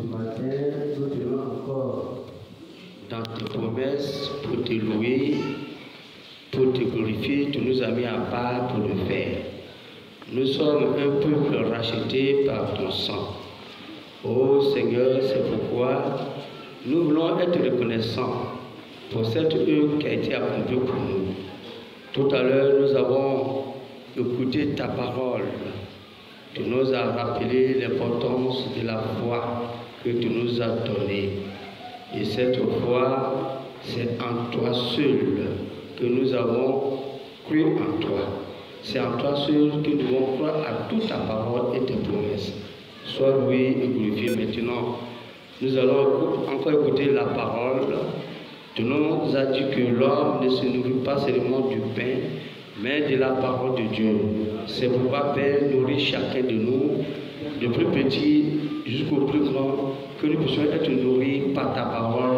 matin, nous tenons encore dans tes promesses pour te louer, pour te glorifier. Tu nous as mis à part pour le faire. Nous sommes un peuple racheté par ton sang. Oh Seigneur, c'est pourquoi nous voulons être reconnaissants pour cette œuvre qui a été accomplie pour nous. Tout à l'heure, nous avons écouté ta parole. Tu nous as rappelé l'importance de la foi que tu nous as donnée. Et cette foi, c'est en toi seul que nous avons cru en toi. C'est en toi seul que nous devons croire à toute ta parole et tes promesses. Sois loué et glorifié maintenant. Nous allons encore écouter la parole. Tu nous as dit que l'homme ne se nourrit pas seulement du pain, mais de la parole de Dieu. C'est pourquoi, Père, nourris chacun de nous, du plus petit jusqu'au plus grand, que nous puissions être nourris par ta parole.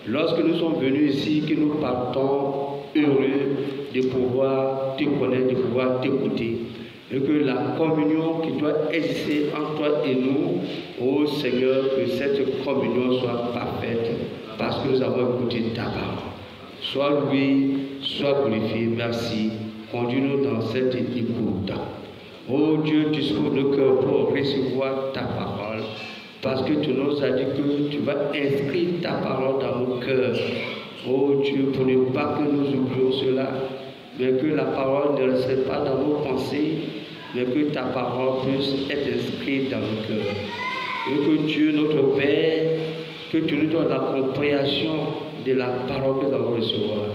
Lorsque nous sommes venus ici, que nous partons heureux de pouvoir te connaître, de pouvoir t'écouter. Et que la communion qui doit exister entre toi et nous, ô Seigneur, que cette communion soit parfaite, parce que nous avons écouté ta parole. Sois loué, sois glorifié, merci. Conduis-nous dans cette écoute. Ô Dieu, dispose nos cœurs pour recevoir ta parole, parce que tu nous as dit que tu vas inscrire ta parole dans nos cœurs. Ô Dieu, pour ne pas que nous oublions cela, mais que la parole ne reste pas dans nos pensées, mais que ta parole puisse être inscrite dans nos cœurs. Et que Dieu, notre Père, que tu nous donnes la compréhension de la parole que nous allons recevoir.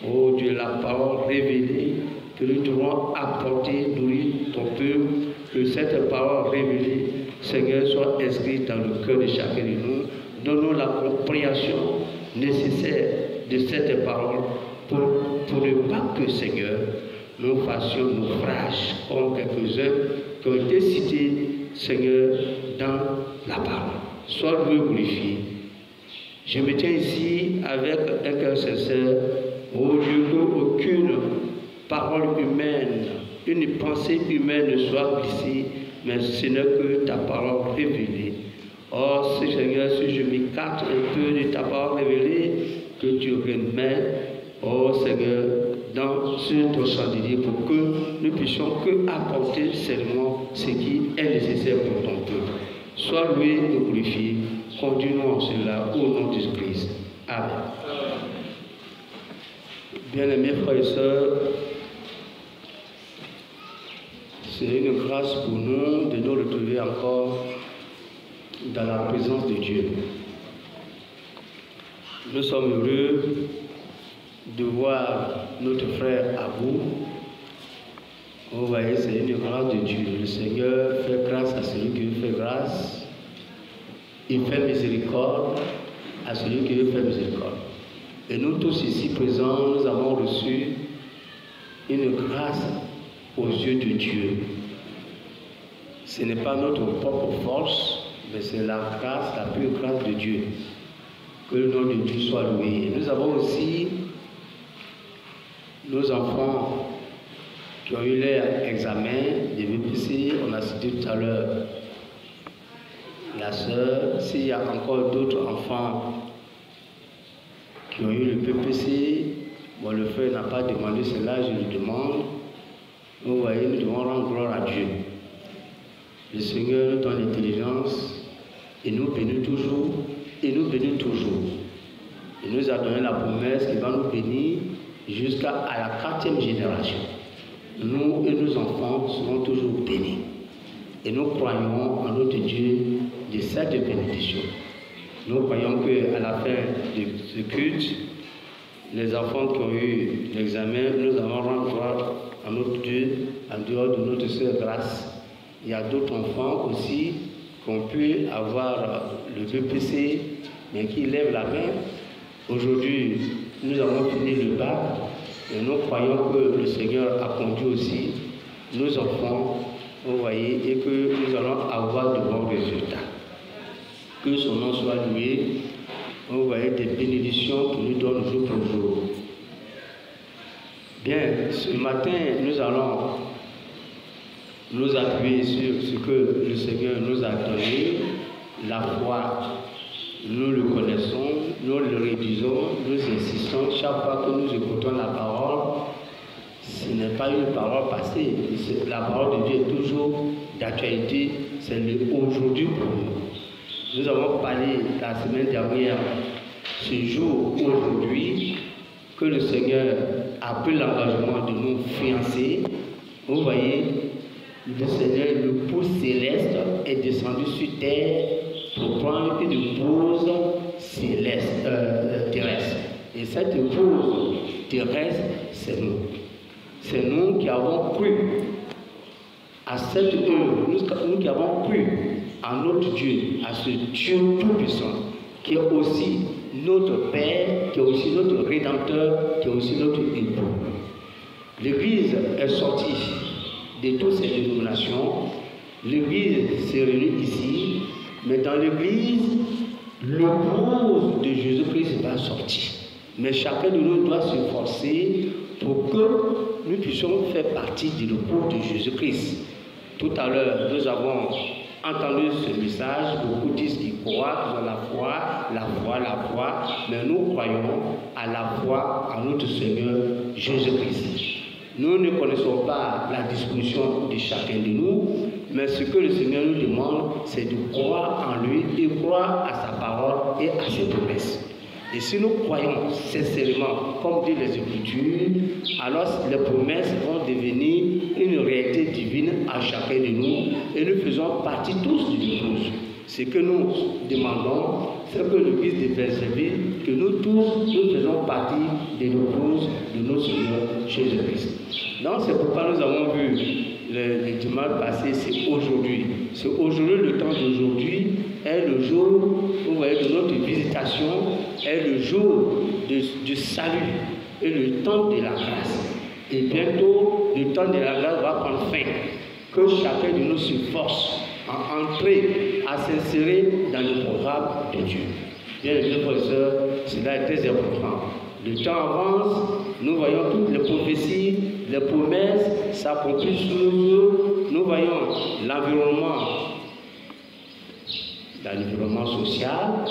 Oh Dieu, la parole révélée que nous devons apporter, nourrir ton peuple, que cette parole révélée, Seigneur, soit inscrite dans le cœur de chacun de nous. Donne-nous la compréhension nécessaire de cette parole pour ne pas que, Seigneur, nous fassions naufrage comme quelques-uns qui ont été cités, Seigneur, dans la parole. Sois loué, glorifié. Je me tiens ici avec un cœur sincère, au Dieu, qu'aucune parole humaine, une pensée humaine ne soit glissée, mais ce n'est que ta parole révélée. Or, Seigneur, si je m'écarte un peu de ta parole révélée, que tu remets, oh Seigneur, dans ton chandelier pour que nous puissions que apporter seulement ce qui est nécessaire pour ton peuple. Sois loué et glorifié. Conduis-nous en cela au nom de Jésus-Christ. Amen. Bien-aimés frères et sœurs, c'est une grâce pour nous de nous retrouver encore dans la présence de Dieu. Nous sommes heureux de voir notre frère Abou. Vous voyez, c'est une grâce de Dieu. Le Seigneur fait grâce à celui qui lui fait grâce. Il fait miséricorde à celui qui lui fait miséricorde. Et nous tous ici présents, nous avons reçu une grâce aux yeux de Dieu. Ce n'est pas notre propre force, mais c'est la grâce, la pure grâce de Dieu. Que le nom de Dieu soit loué. Et nous avons aussi nos enfants qui ont eu leur examen de BPC. On a cité tout à l'heure la sœur. S'il y a encore d'autres enfants qui ont eu le PPC, bon, le frère n'a pas demandé cela, je le demande. Vous voyez, nous devons rendre gloire à Dieu. Le Seigneur nous donne l'intelligence et nous bénit toujours, et nous bénit toujours. Il nous a donné la promesse qu'il va nous bénir jusqu'à la 4e génération. Nous et nos enfants seront toujours bénis. Et nous croyons en notre Dieu de cette bénédiction. Nous croyons qu'à la fin de ce culte, les enfants qui ont eu l'examen, nous allons rendre gloire à notre Dieu en dehors de notre seule grâce. Il y a d'autres enfants aussi qu'on peut avoir le BPC, mais qui lèvent la main. Aujourd'hui, nous avons fini le bac et nous croyons que le Seigneur a conduit aussi nos enfants, vous voyez, et que nous allons avoir de bons résultats. Que son nom soit loué, vous voyez, des bénédictions qu'il nous donne jour pour jour. Bien, ce matin, nous allons nous appuyer sur ce que le Seigneur nous a donné La foi, nous le connaissons, nous le réduisons, nous insistons. Chaque fois que nous écoutons la parole, ce n'est pas une parole passée. La parole de Dieu est toujours d'actualité. C'est le aujourd'hui pour nous. Nous avons parlé la semaine dernière, ce jour aujourd'hui, que le Seigneur a pris l'engagement de nous fiancer. Vous voyez, le Seigneur, l'époux céleste, est descendu sur terre pour prendre une épouse céleste, terrestre. Et cette épouse terrestre, c'est nous. C'est nous qui avons cru à cette œuvre, nous qui avons cru à notre Dieu, à ce Dieu tout-puissant, qui est aussi notre Père, qui est aussi notre Rédempteur, qui est aussi notre époux. L'Église est sortie de toutes ces dénominations. L'Église s'est réunie ici, mais dans l'Église, l'épouse de Jésus-Christ va sortir. Mais chacun de nous doit se forcer pour que nous puissions faire partie de l'épouse de Jésus-Christ. Tout à l'heure, nous avons entendu ce message. Beaucoup disent qu'ils croient, qu'ils ont la foi, mais nous croyons à la foi en notre Seigneur Jésus-Christ. Nous ne connaissons pas la disposition de chacun de nous, mais ce que le Seigneur nous demande, c'est de croire en lui et croire à sa parole et à ses promesses. Et si nous croyons sincèrement, comme dit les Écritures, alors les promesses vont devenir une réalité divine à chacun de nous et nous faisons partie tous de l'épouse. Ce que nous demandons, c'est que l'Église de Brazzaville, que nous tous, nous faisons partie de l'épouse de notre Seigneur Jésus-Christ. Donc c'est pourquoi nous avons vu le dimanche passé, c'est aujourd'hui. C'est aujourd'hui, le temps d'aujourd'hui est le jour, vous voyez, de notre visitation, est le jour du salut et le temps de la grâce. Et bientôt, le temps de la grâce va prendre fin. Que chacun de nous se force à entrer, à s'insérer dans le programme de Dieu. Bien les frères et sœurs, cela est très important. Le temps avance, nous voyons toutes les prophéties, les promesses s'accomplissent sous nos yeux. Nous voyons l'environnement social,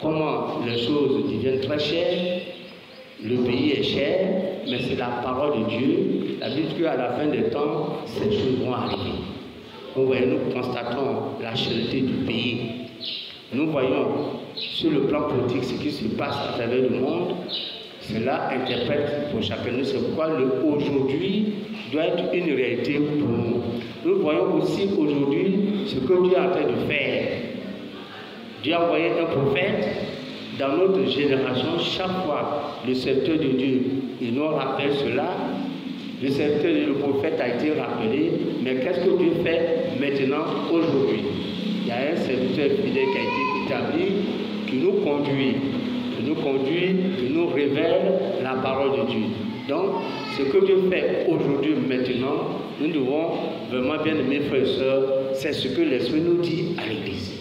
comment les choses deviennent très chères, le pays est cher, mais c'est la parole de Dieu. La Bible dit qu'à la fin des temps, ces choses vont arriver. Vous voyez, nous constatons la cherté du pays. Nous voyons sur le plan politique ce qui se passe à travers le monde. Cela interprète pour chacun de nous. C'est pourquoi le aujourd'hui doit être une réalité pour nous. Nous voyons aussi aujourd'hui ce que Dieu est en train de faire. Dieu a envoyé un prophète dans notre génération. Chaque fois, le serviteur de Dieu, il nous rappelle cela. Le serviteur du prophète a été rappelé, mais qu'est-ce que Dieu fait maintenant, aujourd'hui? Il y a un serviteur fidèle qui a été établi, qui nous conduit, qui nous révèle la parole de Dieu. Donc, ce que Dieu fait aujourd'hui, maintenant, nous devons vraiment bien aimer, frères et sœurs, c'est ce que l'Esprit nous dit à l'Église.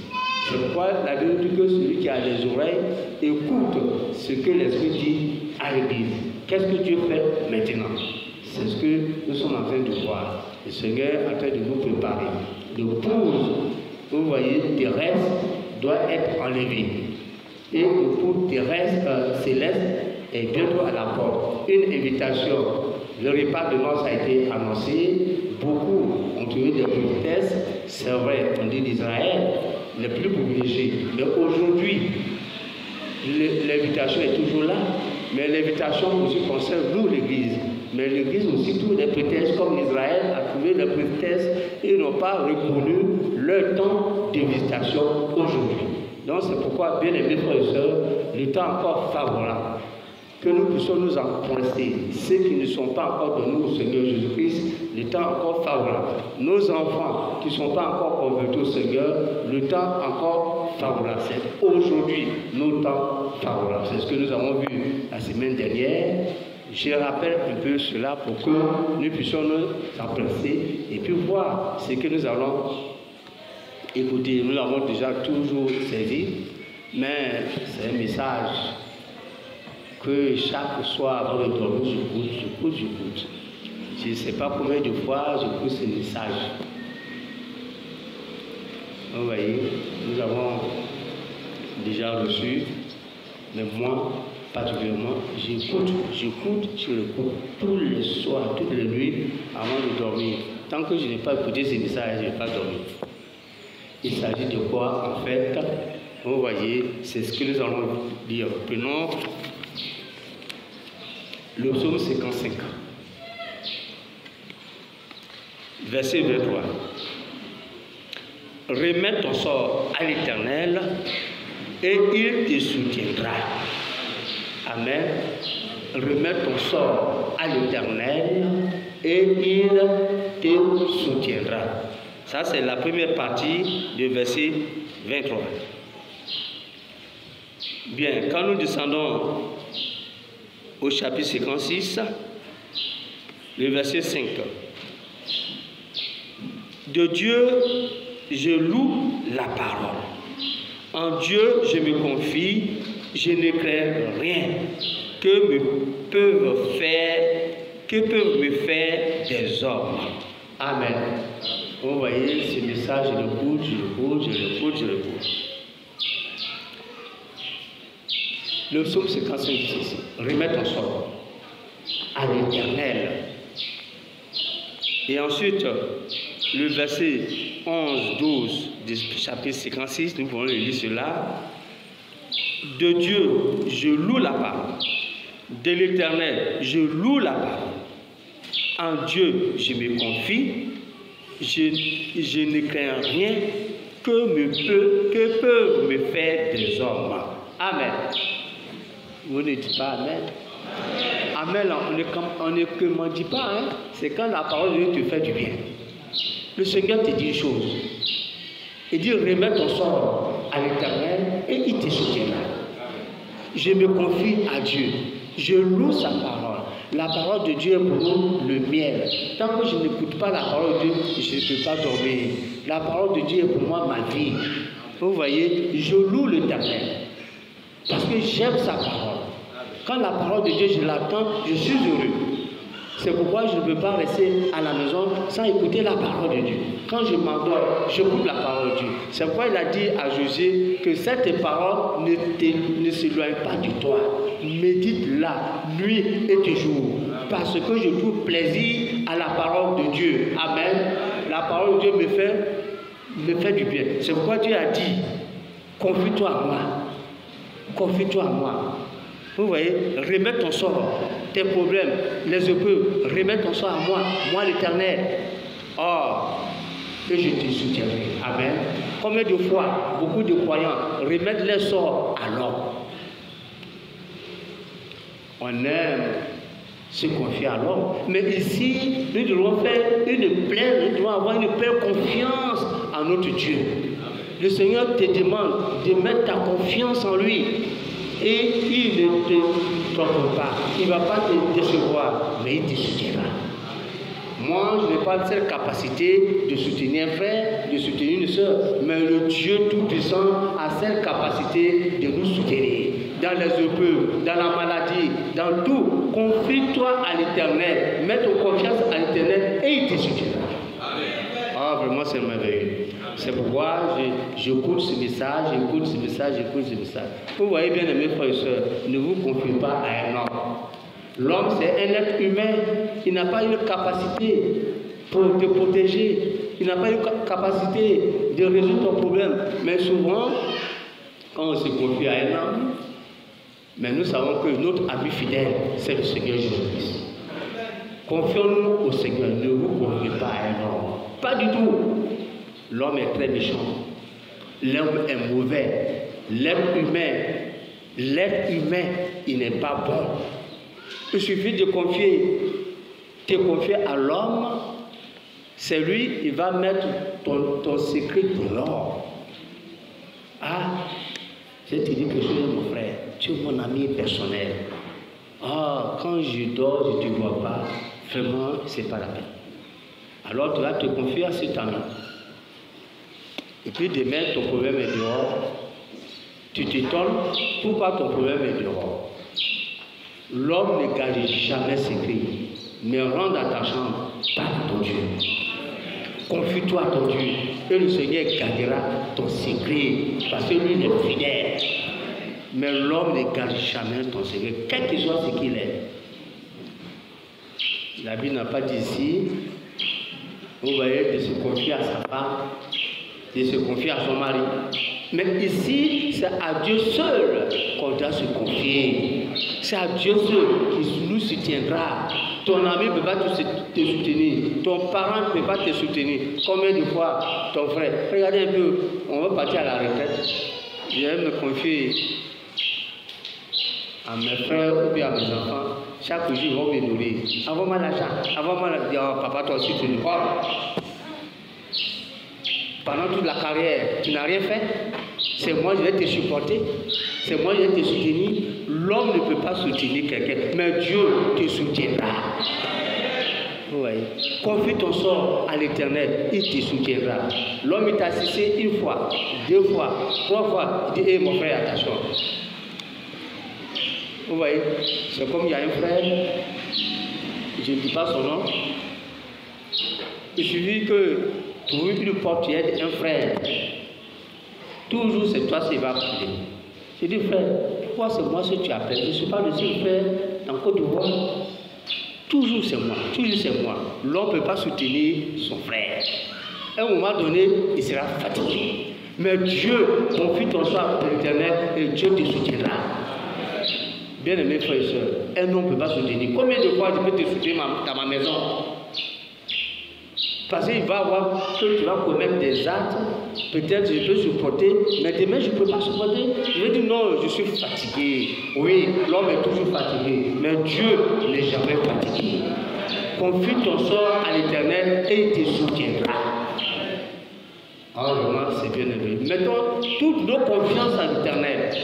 C'est pourquoi la Bible dit que celui qui a les oreilles écoute ce que l'Esprit dit à l'Église. Qu'est-ce que Dieu fait maintenant? C'est ce que nous sommes en train de voir. Le Seigneur est en train de nous préparer. L'épouse, vous voyez, terrestre, doit être enlevée. Et l'épouse terrestre, céleste, est bientôt à la porte. Une invitation. Le repas de noces a été annoncé. Beaucoup ont trouvé des petitesses. C'est vrai, on dit d'Israël, les plus privilégiés. Mais aujourd'hui, l'invitation est toujours là. Mais l'invitation aussi concerne nous, l'Église. Mais l'Église aussi trouve des prétextes, comme Israël a trouvé des prétextes et n'ont pas reconnu leur temps de visitation aujourd'hui. Donc c'est pourquoi, bien aimés frères et sœurs, le temps encore favorable, que nous puissions nous emprunter. Ceux qui ne sont pas encore de nous au Seigneur Jésus-Christ, le temps encore favorable. Nos enfants qui ne sont pas encore convertis au Seigneur, le temps encore favorable. C'est aujourd'hui nos temps favorables. C'est ce que nous avons vu la semaine dernière. Je rappelle un peu cela pour que nous puissions nous emprunter et puis voir ce que nous allons écouter. Nous l'avons déjà toujours saisi, mais c'est un message que chaque soir avant de dormir, j'écoute. Je ne sais pas combien de fois j'écoute ce message. Vous voyez, nous avons déjà reçu, mais moi, particulièrement, j'écoute tous les soirs, toutes les nuits, avant de dormir. Tant que je n'ai pas écouté ces messages, je n'ai pas dormi. Il s'agit de quoi, en fait? Vous voyez, c'est ce que nous allons dire. Prenons le psaume 55, verset 23. Remets ton sort à l'Éternel et il te soutiendra. Amen. Remets ton sort à l'Éternel et il te soutiendra. Ça, c'est la première partie du verset 23. Bien, quand nous descendons au chapitre 56, le verset 5. De Dieu, je loue la parole. En Dieu, je me confie, je ne crains rien que peuvent me faire des hommes. Amen. Vous voyez, ce message, je l'écoute. Le psaume 55, remets ton sort à l'Éternel. Et ensuite, le verset 11, 12 du chapitre 56, nous pouvons lire cela. De Dieu, je loue la parole. De l'Éternel, je loue la parole. En Dieu, je me confie. Je ne crains rien que peuvent me faire des hommes. Amen. Vous ne dites pas Amen. Amen, on ne commandit pas, hein? C'est quand la parole de Dieu te fait du bien. Le Seigneur te dit une chose. Il dit remets ton sort à l'Éternel et il te soutiendra. Je me confie à Dieu. Je loue sa parole. La parole de Dieu est pour nous le miel. Tant que je n'écoute pas la parole de Dieu, je ne peux pas dormir. La parole de Dieu est pour moi ma vie. Vous voyez, je loue l'Éternel. Parce que j'aime sa parole. Quand la parole de Dieu, je l'attends, je suis heureux. C'est pourquoi je ne peux pas rester à la maison sans écouter la parole de Dieu. Quand je m'endors, j'écoute la parole de Dieu. C'est pourquoi il a dit à José que cette parole ne s'éloigne pas de toi. Médite-la nuit et jour. Parce que je trouve plaisir à la parole de Dieu. Amen. La parole de Dieu me fait du bien. C'est pourquoi Dieu a dit, confie-toi à moi. Confie-toi à moi. Vous voyez, remets ton sort, tes problèmes, les épreuves, remets ton sort à moi l'Éternel. Et je te soutiendrai. Amen. Combien de fois, beaucoup de croyants remettent leur sort à l'homme. On aime se confier à l'homme. Mais ici, nous devons avoir une pleine confiance en notre Dieu. Le Seigneur te demande de mettre ta confiance en lui. Et il ne te trompe pas. Il ne va pas te décevoir, mais il te soutiendra. Moi, je n'ai pas cette capacité de soutenir un frère, de soutenir une soeur, mais le Dieu Tout-Puissant a cette capacité de nous soutenir. Dans les épreuves, dans la maladie, dans tout, confie-toi à l'Éternel. Mets ton confiance à l'Éternel et il te soutiendra. Vraiment, c'est merveilleux. C'est pourquoi j'écoute ce message, j'écoute ce message. Vous voyez bien, mes frères et sœurs, ne vous confiez pas à un homme. L'homme, c'est un être humain. Il n'a pas une capacité pour te protéger. Il n'a pas une capacité de résoudre ton problème. Mais souvent, quand on se confie à un homme, mais nous savons que notre ami fidèle, c'est le Seigneur Jésus-Christ. Confions-nous au Seigneur. Ne vous confiez pas à un homme. Pas du tout. L'homme est très méchant. L'homme est mauvais. L'être humain, il n'est pas bon. Il suffit de te confier à l'homme. C'est lui, il va mettre ton secret dehors. Je te dis quelque chose, mon frère. Tu es mon ami personnel. Quand je dors, je ne te vois pas. Vraiment, ce n'est pas la peine. Alors tu vas te confier à cet ami. Et puis demain, ton problème est dehors. Tu t'étonnes, pourquoi ton problème est dehors? L'homme ne garde jamais secret, mais rentre dans ta chambre, parle à ton Dieu. Confie-toi à ton Dieu. Et le Seigneur gardera ton secret. Parce que lui, il est fidèle. Mais l'homme ne garde jamais ton secret, quel que soit ce qu'il est. La Bible n'a pas dit ici, vous voyez, de se confier à sa femme, de se confier à son mari. Mais ici, c'est à Dieu seul qu'on doit se confier. C'est à Dieu seul qui nous soutiendra. Ton ami ne peut pas te soutenir. Ton parent ne peut pas te soutenir. Combien de fois ton frère? Regardez un peu, on va partir à la retraite. Je vais me confier à mes frères ou bien à mes enfants. Chaque jour, ils vont me nourrir. Envoie-moi l'argent. Envoie-moi l'argent. Oh, papa, toi aussi, tu nous crois. Pendant toute la carrière, tu n'as rien fait. C'est moi, je vais te supporter. C'est moi, je vais te soutenir. L'homme ne peut pas soutenir quelqu'un, mais Dieu te soutiendra. Vous voyez? Confie ton sort à l'Éternel, il te soutiendra. L'homme il t'a assisté une fois, 2 fois, 3 fois. Il dit, hé mon frère, attention. Vous voyez? C'est comme il y a un frère, je ne dis pas son nom. Il suffit que pour une porte, tu aides un frère. Toujours c'est toi qui va appeler. Je dis, frère, pourquoi c'est moi que tu appelles? Je ne suis pas le seul frère dans Côte d'Ivoire. Toujours c'est moi, toujours c'est moi. L'homme ne peut pas soutenir son frère. À un moment donné, il sera fatigué. Mais Dieu, confie ton sort à l'Éternel et Dieu te soutiendra. Bien aimés frères et sœurs, un homme ne peut pas soutenir. Combien de fois je peux te soutenir dans ma maison? Parce qu'il va voir que tu vas commettre des actes, peut-être je peux supporter, mais demain je ne peux pas supporter. Je vais dire non, je suis fatigué. Oui, l'homme est toujours fatigué, mais Dieu n'est jamais fatigué. Confie ton sort à l'Éternel et il te soutiendra. Ah, vraiment, c'est bien aimé. Mettons toutes nos confiances à l'Éternel.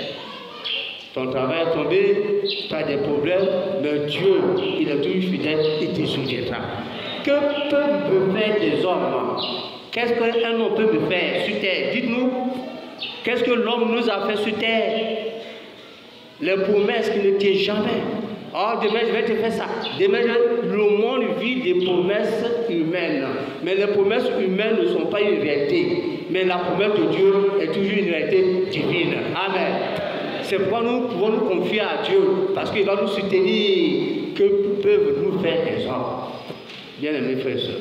Ton travail est tombé, tu as des problèmes, mais Dieu, il est toujours fidèle, il te soutiendra. Que peuvent me faire des hommes? Qu'est-ce qu'un homme peut me faire sur terre? Dites-nous, qu'est-ce que l'homme nous a fait sur terre? Les promesses qui ne tiennent jamais. Oh, demain je vais te faire ça. Demain, le monde vit des promesses humaines. Mais les promesses humaines ne sont pas une réalité. Mais la promesse de Dieu est toujours une réalité divine. Amen. C'est pourquoi nous pouvons nous confier à Dieu. Parce qu'il va nous soutenir. Que peuvent nous faire des hommes? Bien aimés frères et sœurs,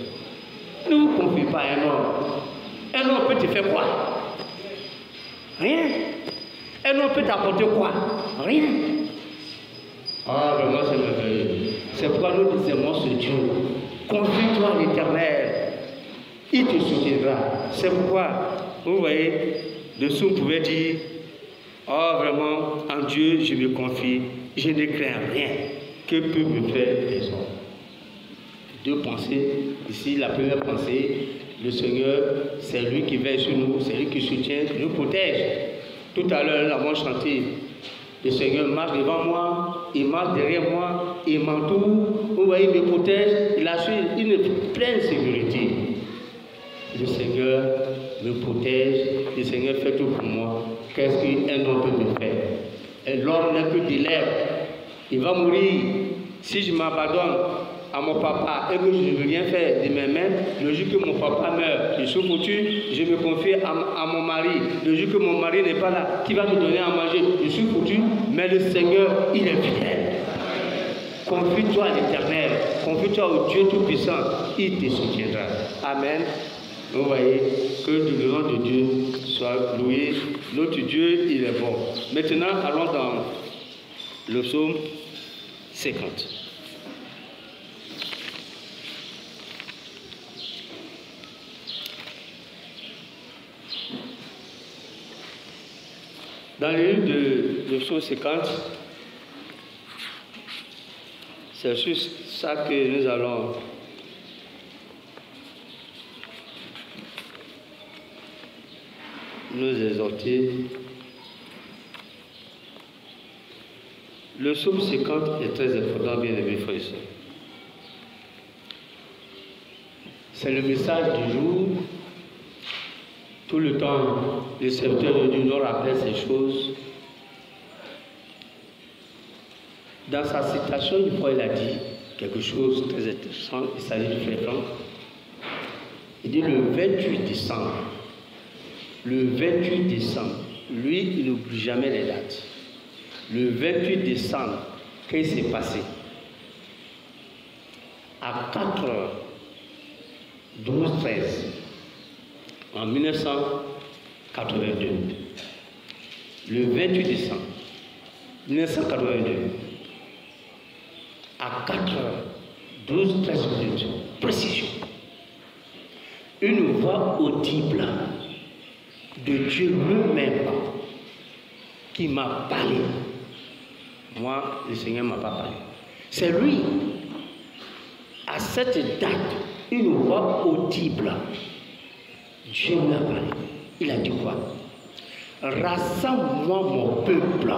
ne vous confiez pas à un homme. Un homme peut te faire quoi? Rien. Un homme peut t'apporter quoi? Rien. Ah, vraiment, c'est merveilleux. C'est pourquoi nous disons ce Dieu. Confie-toi à l'Éternel. Il te soutiendra. C'est pourquoi, vous voyez, dessous, vous pouvez dire, oh, vraiment, en Dieu, je me confie. Je ne crains rien. Que peut me faire des hommes? 2 pensées. Ici, la première pensée, le Seigneur, c'est lui qui veille sur nous, c'est lui qui soutient, qui nous protège. Tout à l'heure, nous avons chanté. Le Seigneur marche devant moi, il marche derrière moi, il m'entoure, vous voyez, il me protège, il assure une pleine sécurité. Le Seigneur me protège, le Seigneur fait tout pour moi. Qu'est-ce qu'un homme peut me faire? Et l'homme n'est que des lèvres. Il va mourir. Si je m'abandonne à mon papa et que je ne veux rien faire de mes mains, le jour que mon papa meurt, je suis foutu, je me confie à mon mari. Le jour que mon mari n'est pas là, qui va me donner à manger, je suis foutu, mais le Seigneur, il est fidèle. Confie-toi à l'Éternel, confie-toi au Dieu Tout-Puissant, il te soutiendra. Amen. Vous voyez, que le nom de Dieu soit loué. Notre Dieu, il est bon. Maintenant, allons dans le psaume 50. Dans le livre de psaume 50, c'est sur ça que nous allons nous exhorter. Le psaume 50 est très important, bien aimés frères et sœurs. C'est le message du jour. Tout le temps, le serviteur de Dieu nous rappelle ces choses. Dans sa citation, une fois, il a dit quelque chose de très intéressant. Il s'agit du frère Franck. Il dit le 28 décembre. Le 28 décembre. Lui, il n'oublie jamais les dates. Le 28 décembre, qu'est-ce qui s'est passé? À 4h12-13, en 1982, le 28 décembre 1982, à 4h12-13, précision, une voix audible de Dieu lui-même qui m'a parlé. Moi, le Seigneur ne m'a pas parlé. C'est lui. À cette date, une voix audible. Dieu lui a parlé. Il a dit quoi? Rassemble-moi mon peuple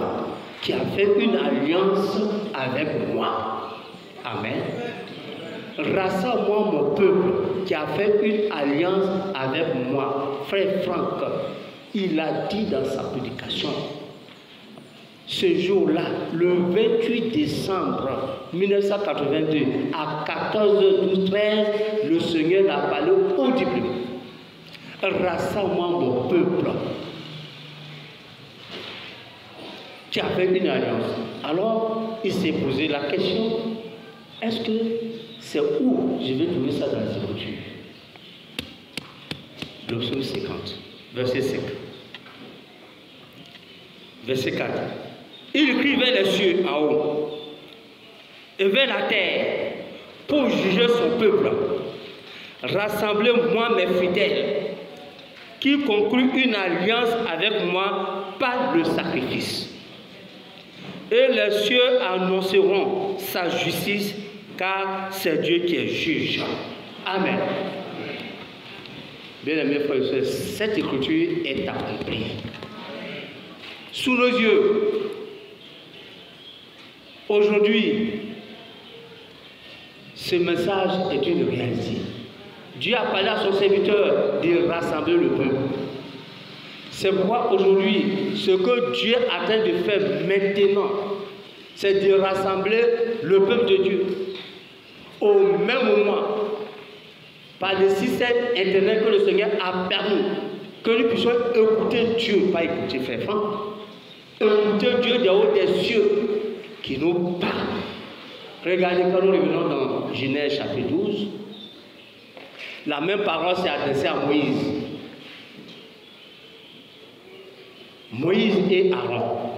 qui a fait une alliance avec moi. Amen. Rassemble-moi mon peuple qui a fait une alliance avec moi. Frère Franck, il a dit dans sa prédication, ce jour-là, le 28 décembre 1982, à 14h12-13, le Seigneur a parlé audiblement. Rassemble-moi mon peuple qui a fait une alliance. Alors, il s'est posé la question, est-ce que c'est où je vais trouver ça dans les Écritures? Le psaume 50, verset 5. Verset 4. Il crie vers les cieux en haut et vers la terre pour juger son peuple. Rassemblez-moi mes fidèles qui concluent une alliance avec moi par le sacrifice. Et les cieux annonceront sa justice, car c'est Dieu qui est juge. Amen. Bien-aimés frères et sœurs, cette écriture est accomplie. Sous nos yeux, aujourd'hui, ce message est une réalité. Dieu a parlé à son serviteur de rassembler le peuple. C'est pourquoi aujourd'hui, ce que Dieu est en train de faire maintenant, c'est de rassembler le peuple de Dieu. Au même moment, par le système internet que le Seigneur a permis, que nous puissions écouter Dieu, pas écouter frère Franck, écouter Dieu des hauts des cieux qui nous parle. Regardez quand nous revenons dans Genèse chapitre 12, la même parole s'est adressée à Moïse. Moïse et Aaron,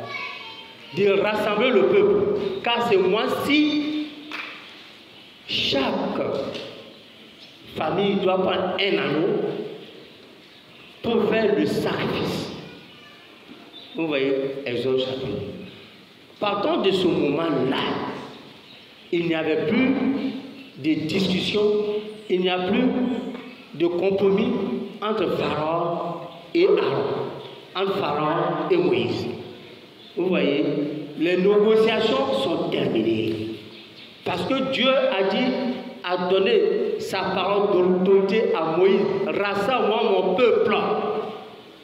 de rassembler le peuple, car ce mois-ci, chaque famille doit prendre un anneau pour faire le sacrifice. Vous voyez, Exode chapitre 2. Partant de ce moment-là, il n'y avait plus de discussion, il n'y a plus de compromis entre Pharaon et Aaron, entre Pharaon et Moïse. Vous voyez, les négociations sont terminées. Parce que Dieu a donné sa parole d'autorité à Moïse. Rassemble-moi mon peuple.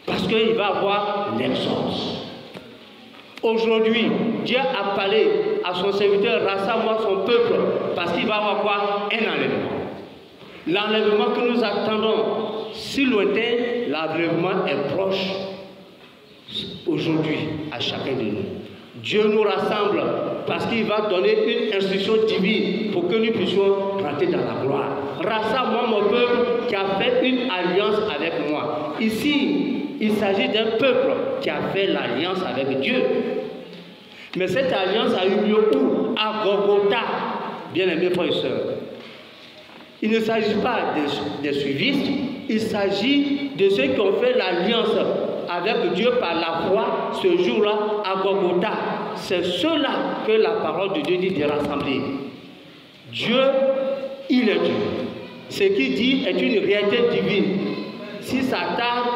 Parce qu'il va avoir l'exode. Aujourd'hui, Dieu a parlé à son serviteur, rassemble-moi son peuple. Parce qu'il va avoir quoi? Un enlèvement. L'enlèvement que nous attendons, si lointain, l'enlèvement est proche aujourd'hui à chacun de nous. Dieu nous rassemble parce qu'il va donner une instruction divine pour que nous puissions rentrer dans la gloire. Rassemble-moi mon peuple qui a fait une alliance avec moi. Ici, il s'agit d'un peuple qui a fait l'alliance avec Dieu. Mais cette alliance a eu lieu où? À Golgotha, bien-aimés frères et sœurs. Il ne s'agit pas des suivistes, il s'agit de ceux qui ont fait l'alliance avec Dieu par la foi ce jour-là à Golgotha. C'est ceux-là que la parole de Dieu dit de rassembler. Dieu, il est Dieu. Ce qu'il dit est une réalité divine. Si ça tarde,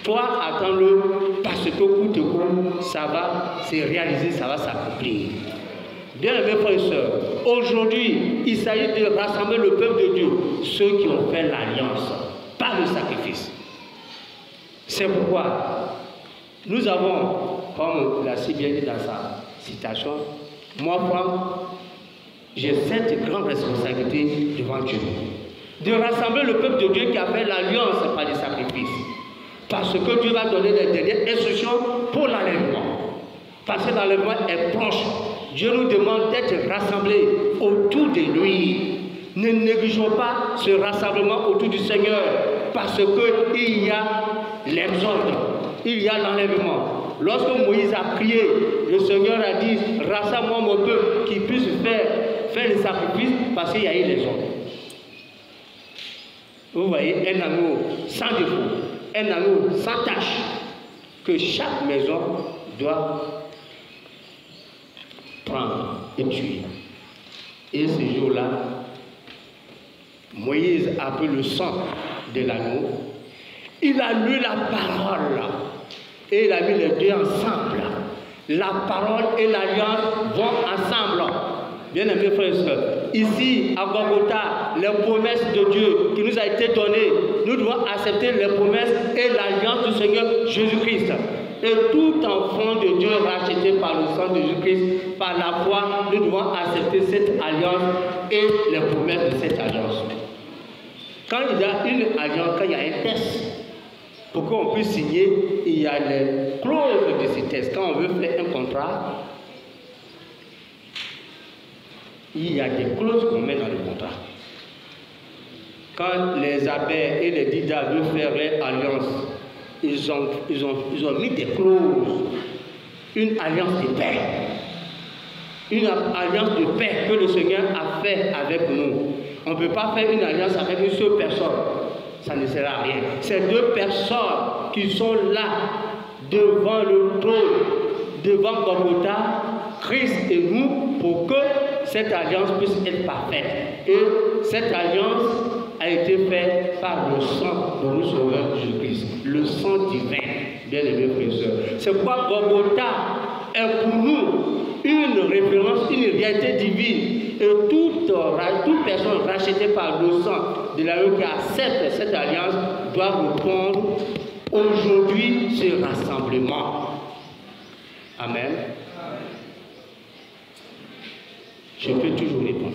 toi attends-le parce que coup de coup, ça va se réaliser, ça va s'accomplir. Bien mes frères et sœurs, aujourd'hui, il s'agit de rassembler le peuple de Dieu, ceux qui ont fait l'alliance par le sacrifice. C'est pourquoi nous avons, comme l'a si bien dit dans sa citation, moi, Franck, j'ai cette grande responsabilité devant Dieu. de rassembler le peuple de Dieu qui a fait l'alliance par les sacrifices. Parce que Dieu va donner les dernières instructions pour l'enlèvement. Parce que l'enlèvement est proche. Dieu nous demande d'être rassemblés autour de lui. Ne négligeons pas ce rassemblement autour du Seigneur. Parce qu'il y a l'exode, il y a l'enlèvement. Lorsque Moïse a prié, le Seigneur a dit, rassemble-moi mon peuple qui puisse faire les sacrifices parce qu'il y a eu l'exode. Vous voyez, un agneau sans défaut, un agneau sans tache, que chaque maison doit prendre et tuer. Et ce jour-là, Moïse a pris le sang de l'agneau, il a lu la parole et il a mis les deux ensemble. La parole et l'alliance vont ensemble. Bien-aimés frères et sœurs, ici à Golgotha, les promesses de Dieu qui nous a été données, nous devons accepter les promesses et l'alliance du Seigneur Jésus-Christ. Et tout enfant de Dieu racheté par le sang de Jésus-Christ, par la foi, nous devons accepter cette alliance et les promesses de cette alliance. Quand il y a une alliance, quand il y a un test, pour qu'on puisse signer, il y a les clauses de ces tests. Quand on veut faire un contrat, il y a des clauses qu'on met dans le contrat. Quand les abbés et les didas veulent faire leur alliance, ils ont mis des clauses. Une alliance de paix. Une alliance de paix que le Seigneur a fait avec nous. On ne peut pas faire une alliance avec une seule personne. Ça ne sert à rien. C'est deux personnes qui sont là, devant le trône, devant Golgotha, Christ et nous, pour que cette alliance puisse être parfaite. Et cette alliance a été faite par le sang de notre Sauveur Jésus-Christ, le sang divin, bien aimés frères et sœurs. C'est pourquoi Golgotha est pour nous une référence, une réalité divine. Et toute personne rachetée par le sang de l'agneau qui accepte cette alliance doit reprendre aujourd'hui ce rassemblement. Amen. Je peux toujours répondre.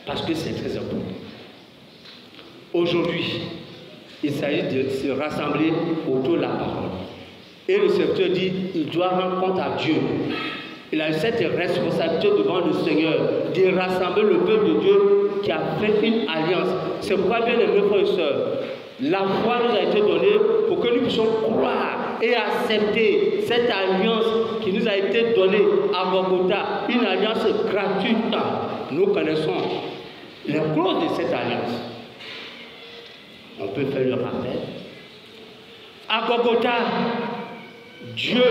Parce que c'est très important. Aujourd'hui, il s'agit de se rassembler autour de la parole. Et le serviteur dit, il doit rendre compte à Dieu. Il a cette responsabilité devant le Seigneur de rassembler le peuple de Dieu qui a fait une alliance. C'est pourquoi, bien aimés frères et sœurs, la foi nous a été donnée pour que nous puissions croire et accepter cette alliance qui nous a été donnée à Golgotha, une alliance gratuite. Nous connaissons les clauses de cette alliance. On peut faire le rappel. À Golgotha, Dieu,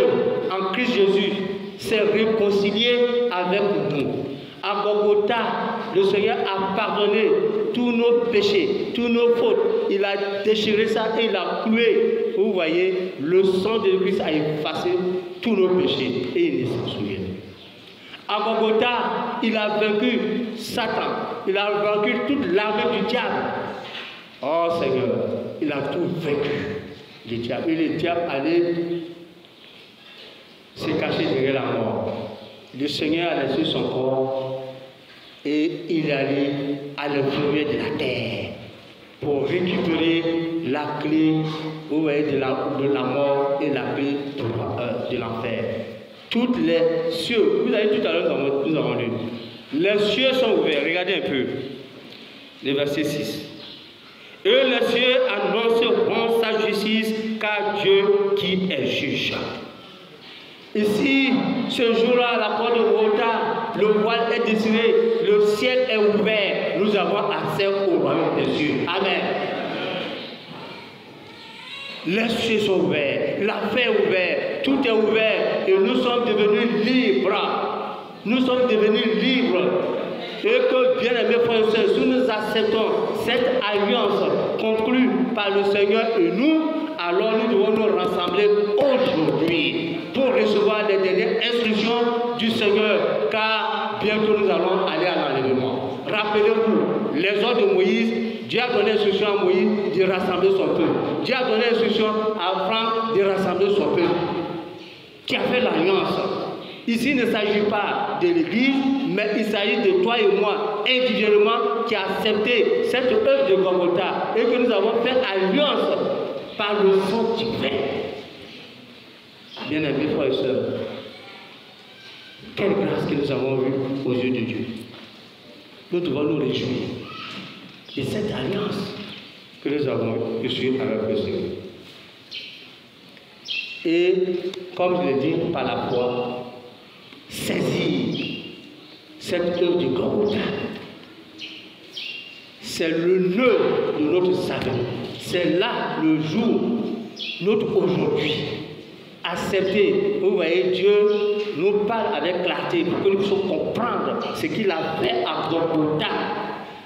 en Christ Jésus, s'est réconcilié avec nous. À Golgotha, le Seigneur a pardonné tous nos péchés, tous nos fautes. Il a déchiré ça et il a cloué. Vous voyez, le sang de Christ a effacé tous nos péchés et il ne s'en souvient. À Golgotha, il a vaincu Satan. Il a vaincu toute l'armée du diable. Oh Seigneur, il a tout vaincu. Le diable. Et le diable allait se cacher derrière la mort. Le Seigneur a laissé son corps et il allait à l'intérieur de la terre pour récupérer la clé, vous voyez, de la mort et la clé de l'enfer. Toutes les cieux, vous avez tout à l'heure, nous avons lu, les cieux sont ouverts, regardez un peu, le verset 6. Et les cieux annonceront sa justice, car Dieu qui est juge. Ici, ce jour-là, à la porte de Golgotha, le voile est déchiré, le ciel est ouvert, nous avons accès au royaume des cieux. Amen. Les cieux sont ouverts, la paix est ouverte, tout est ouvert et nous sommes devenus libres. Nous sommes devenus libres. Et que, bien aimés frères et sœurs, si nous acceptons cette alliance conclue par le Seigneur et nous, alors nous devons nous rassembler aujourd'hui pour recevoir les dernières instructions du Seigneur, car bientôt nous allons aller à l'enlèvement. Rappelez-vous, les ordres de Moïse, Dieu a donné instruction à Moïse de rassembler son peuple. Dieu a donné instruction à Franck de rassembler son peuple. Qui a fait l'alliance. Ici, il ne s'agit pas de l'Église, mais il s'agit de toi et moi individuellement qui a accepté cette œuvre de Golgotha et que nous avons fait alliance par le sang divin. Bien-aimés frères et sœurs, quelle grâce que nous avons eue aux yeux de Dieu. Nous devons nous réjouir de cette alliance que nous avons reçue avec le Seigneur. Et, comme je l'ai dit, par la foi, saisir cette œuvre du Golgotha. C'est le nœud de notre salut. C'est là le jour, notre aujourd'hui. Accepter, vous voyez, Dieu nous parle avec clarté pour que nous puissions comprendre ce qu'il a fait à Golgotha.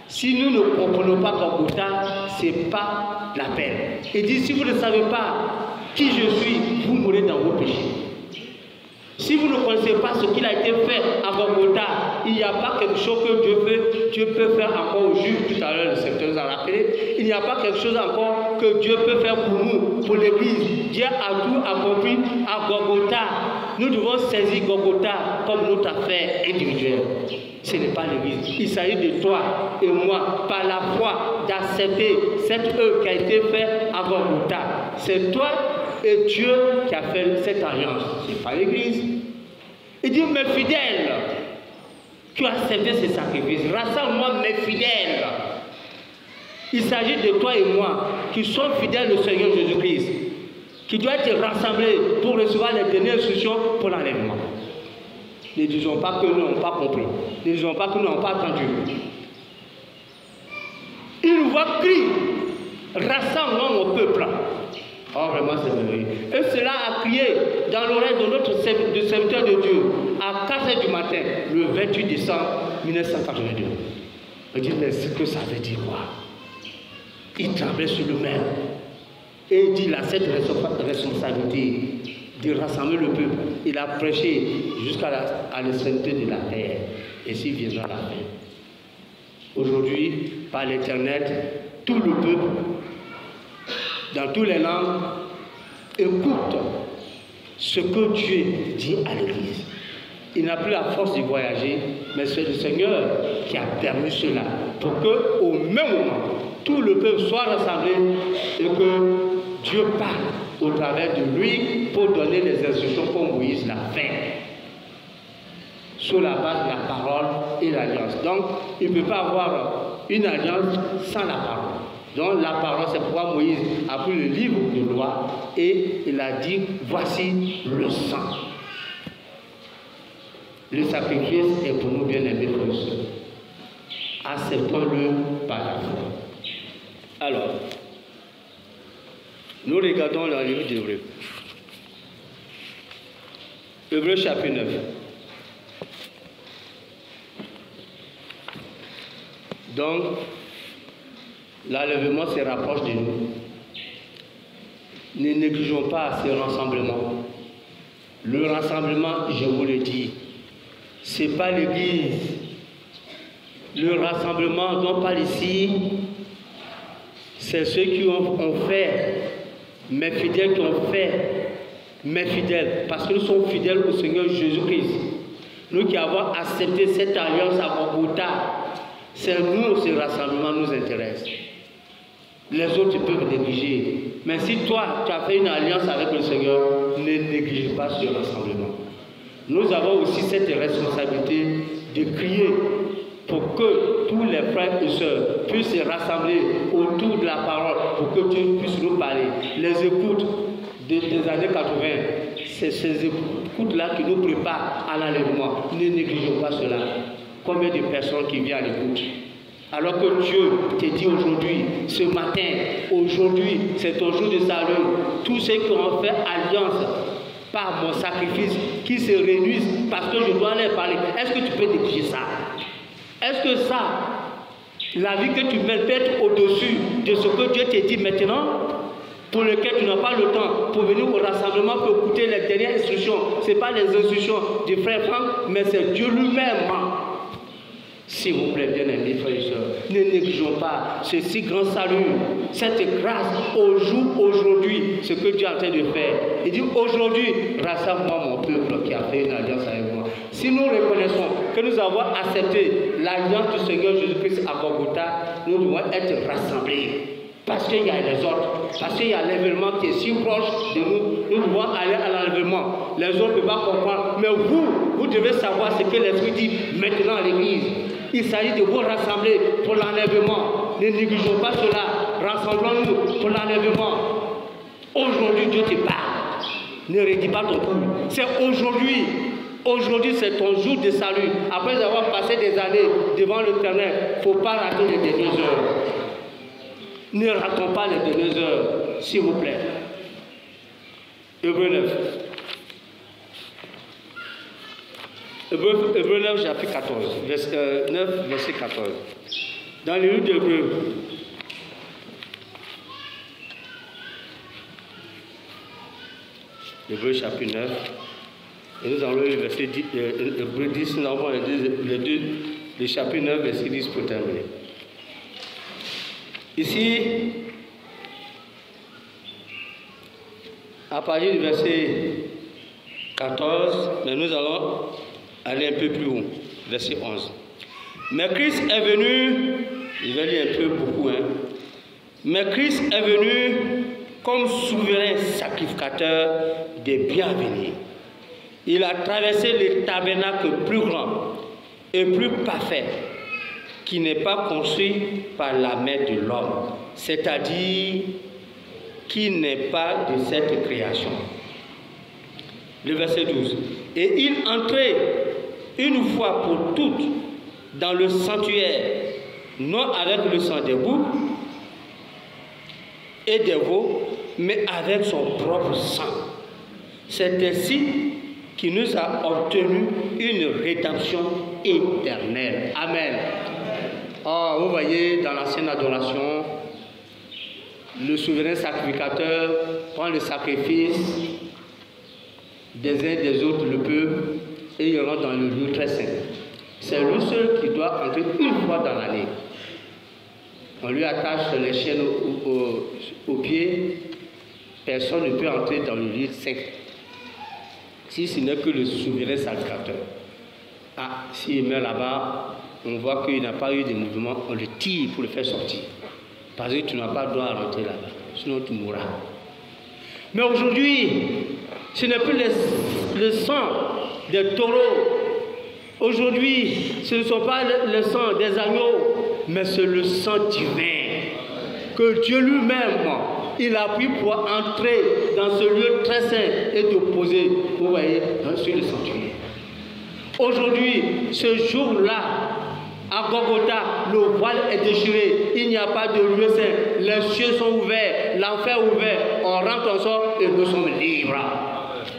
Si nous ne comprenons pas Golgotha, ce n'est pas la peine. Il dit, si vous ne savez pas qui je suis, vous mourrez dans vos péchés. Si vous ne connaissez pas ce qu'il a été fait à Golgotha, il n'y a pas quelque chose que Dieu peut faire encore aux Juifs. Tout à l'heure, le secteur nous a rappelé. Il n'y a pas quelque chose encore que Dieu peut faire pour nous, pour l'Église. Dieu a tout accompli à Golgotha. Nous devons saisir Golgotha comme notre affaire individuelle. Ce n'est pas l'Église. Il s'agit de toi et moi, par la foi, d'accepter cette œuvre qui a été faite à Golgotha. C'est toi et Dieu qui a fait cette alliance. Ce n'est pas l'Église. Il dit, mes fidèles, qui ont accepté ce sacrifice, rassemble-moi mes fidèles. Il s'agit de toi et moi, qui sommes fidèles au Seigneur Jésus-Christ, qui doivent être rassemblés pour recevoir les dernières instructions pour l'enlèvement. Ne disons pas que nous n'avons pas compris. Ne disons pas que nous n'avons pas entendu. Une voix crie, rassemble-moi mon peuple. Oh, vraiment, c'est merveilleux. Et cela a crié dans l'oreille de notre serviteur de Dieu à 4h du matin, le 28 décembre 1982. Je dis, mais ce que ça veut dire quoi? Il tremblait sur lui-même. Et il dit, il a cette responsabilité de rassembler le peuple. Il a prêché jusqu'à l'extrémité de la terre. Et s'il viendra la fin. Aujourd'hui, par l'Internet, tout le peuple, dans toutes les langues, écoute ce que Dieu dit à l'Église. Il n'a plus la force de voyager, mais c'est le Seigneur qui a permis cela, pour qu'au même moment, tout le peuple soit rassemblé et que Dieu parle au travers de lui pour donner les instructions comme Moïse l'a fait, sur la base de la parole et l'alliance. Donc, il ne peut pas avoir une alliance sans la parole. Donc la parole, c'est pourquoi Moïse a pris le livre de loi et il a dit, voici le sang. Le sacrifice est pour nous bien-aimés frères et sœurs. Acceptons-le par la foi. Alors, nous regardons dans le livre d'Hébreux. Hébreux chapitre 9. Donc, l'enlèvement se rapproche de nous. Ne négligeons pas ce rassemblement. Le rassemblement, je vous le dis, ce n'est pas l'Église. Le rassemblement dont on parle ici, c'est ceux qui ont fait, mes fidèles qui ont fait, mes fidèles, parce que nous sommes fidèles au Seigneur Jésus-Christ. Nous qui avons accepté cette alliance à Golgotha, c'est nous, ce rassemblement nous intéresse. Les autres peuvent négliger. Mais si toi, tu as fait une alliance avec le Seigneur, ne néglige pas ce rassemblement. Nous avons aussi cette responsabilité de crier pour que tous les frères et sœurs puissent se rassembler autour de la parole, pour que Dieu puisse nous parler. Les écoutes des années 80, c'est ces écoutes-là qui nous préparent à l'enlèvement. Ne négligeons pas cela. Combien de personnes qui viennent à l'écoute? Alors que Dieu te dit aujourd'hui, ce matin, aujourd'hui, c'est ton jour de salut. Tous ceux qui ont fait alliance par mon sacrifice, qui se réunissent parce que je dois leur parler. Est-ce que tu peux négliger ça? Est-ce que ça, la vie que tu mènes peut être au-dessus de ce que Dieu te dit maintenant, pour lequel tu n'as pas le temps pour venir au rassemblement pour écouter les dernières instructions? Ce n'est pas les instructions du frère Franck, mais c'est Dieu lui-même. S'il vous plaît, bien-aimés frères et sœurs, ne négligeons pas ce si grand salut, cette grâce au jour aujourd'hui, ce que Dieu est en train de faire. Il dit aujourd'hui, rassemble-moi mon peuple qui a fait une alliance avec moi. Si nous reconnaissons que nous avons accepté l'alliance du Seigneur Jésus-Christ à Golgotha, nous devons être rassemblés. Parce qu'il y a les autres, parce qu'il y a l'événement qui est si proche de nous, nous devons aller à l'enlèvement. Les autres ne peuvent pas comprendre, mais vous devez savoir ce que l'Esprit dit maintenant à l'Église. Il s'agit de vous rassembler pour l'enlèvement. Ne négligeons pas cela, rassemblons-nous pour l'enlèvement. Aujourd'hui, Dieu te parle. Ne redis pas ton coup. C'est aujourd'hui. Aujourd'hui, c'est ton jour de salut. Après avoir passé des années devant l'Éternel, il ne faut pas rater les dernières heures. Ne ratons pas les dernières heures, s'il vous plaît. Hébreux 9. Hébreux 9, chapitre 14. 9, verset 14. Dans le livre d'Hébreux, Hébreux chapitre 9, et nous allons le verset 10, Hébreux 10, nous avons le chapitre 9, verset 10 pour terminer. Ici, à partir du verset 14, mais nous allons aller un peu plus haut, verset 11. Mais Christ est venu, je vais lire un peu beaucoup, mais Christ est venu comme souverain sacrificateur des biens à venir. Il a traversé le tabernacle plus grand et plus parfait, qui n'est pas construit par la main de l'homme, c'est-à-dire qui n'est pas de cette création. Le verset 12. Et il entrait une fois pour toutes dans le sanctuaire, non avec le sang des boucs et des veaux, mais avec son propre sang. C'est ainsi qu'il nous a obtenu une rédemption éternelle. Amen. Oh, vous voyez, dans l'ancienne adoration, le souverain sacrificateur prend le sacrifice des uns des autres, le peuple, et il rentre dans le lieu très saint. C'est lui seul qui doit entrer une fois dans l'année. On lui attache les chaînes aux pieds. Personne ne peut entrer dans le lieu saint, si ce n'est que le souverain sacrificateur. Ah, s'il meurt là-bas, on voit qu'il n'a pas eu de mouvement, on le tire pour le faire sortir. Parce que tu n'as pas le droit à rentrer là-bas, sinon tu mourras. Mais aujourd'hui, ce n'est plus le sang des taureaux. Aujourd'hui, ce ne sont pas le sang des agneaux, mais c'est le sang divin que Dieu lui-même, il a pris pour entrer dans ce lieu très saint et te poser, vous voyez, sur le sanctuaire. Aujourd'hui, ce jour-là, à Golgotha, le voile est déchiré, il n'y a pas de lieu saint, les cieux sont ouverts, l'enfer est ouvert, on rentre, on sort et nous sommes libres.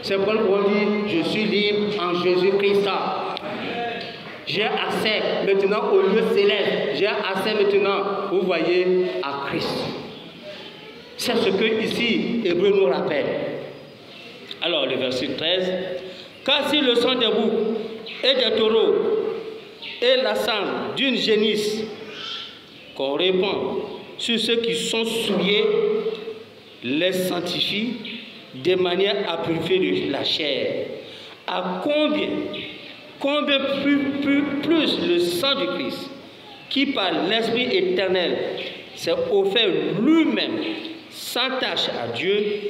C'est pourquoi on dit, je suis libre en Jésus-Christ. J'ai accès maintenant au lieu céleste, j'ai accès maintenant, vous voyez, à Christ. C'est ce que ici, Hébreux nous rappelle. Alors, le verset 13, car si le sang des boucs et des taureaux et la cendre d'une génisse qu'on répand sur ceux qui sont souillés les sanctifie de manière à purifier la chair, à combien plus le sang du Christ, qui par l'Esprit éternel s'est offert lui-même sans tâche à Dieu,